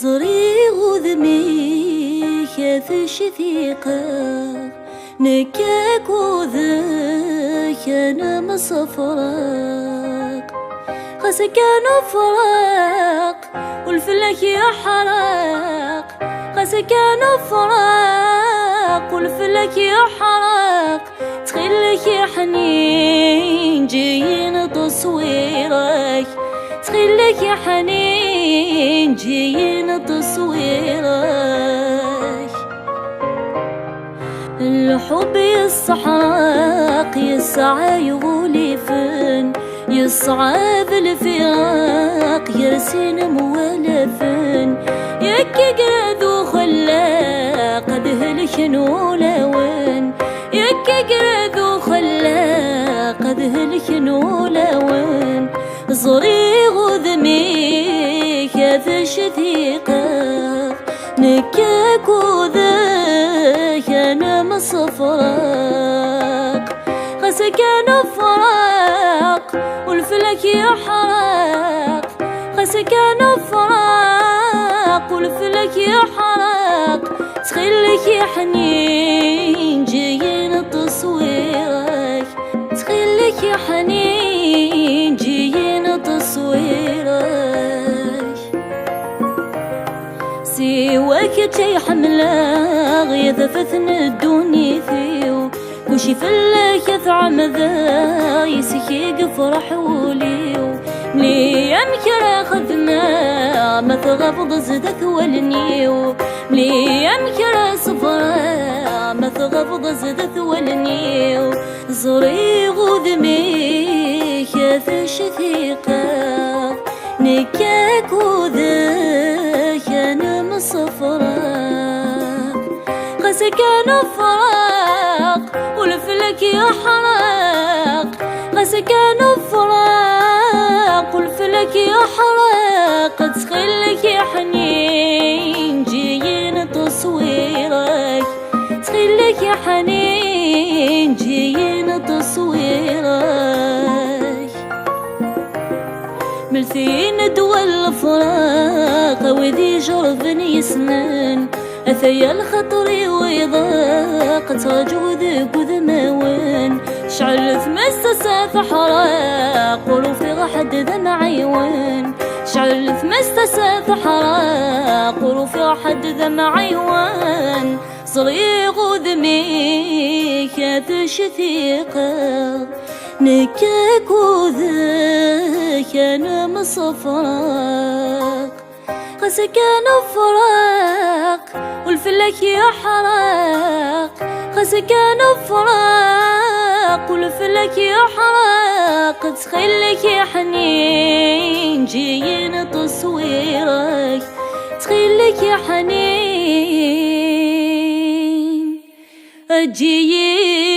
زري وذمي كاثش ثيقة نكاك وذاك أنا مصفرك خسك أنا فراق والفلك يحرق خسك أنا فراق والفلك يحرق تخلك يا حنين جايين تصويرك تخلك يا حنين جايين تصويرك الحب يسحق يسعى يغلفن يسعى بالفراق يرسن موالفن يكي قرذو خلاق ذهلك نولون يكي قرذو خلاق ذهلك نولون زري غذمي كاثش ثيقة نكاك وذاك أنا مصفرك خسك أنا فراق والفلك يحرق خسك أنا فراق والفلك يحرق تخلك يا حنين جايين تصويرك تخلك يا حنين جايين تصويرك سواك جاي حملاغ يثفتن الدنيا فيو وشي فلك يثعم ذا يسكيق فرح وليو ملي يمكر خذنا ما تغفض زدك والنيو ملي يمكر صفرا ما تغفض زدك والنيو زري غذمي كاثش ثيقة نكاك وذاك أنا مصفرك خسك أنا فراق والفلك يحرق خسك أنا فراق والفلك يحرق تخلك يا حنين جايين تصويرك تخلك يا حنين جايين تصويرك ملثين دول الفراق وذي جرف يسنن أثيا الخطر ويضاق تراجوذك وذماون شعل ثمس سافح حراق ورفيق حد ذا معيوان شعل ثمس سافح حراق ورفيق حد ذا معيوان صريغ وذمي كاثش ثيقة نكاك وذاك أنا مصفرك خسك أنا فراق والفلك يحرق خسك أنا فراق والفلك يحرق تخلك يا حنين جايين تصويرك تخلك يا حنين جايين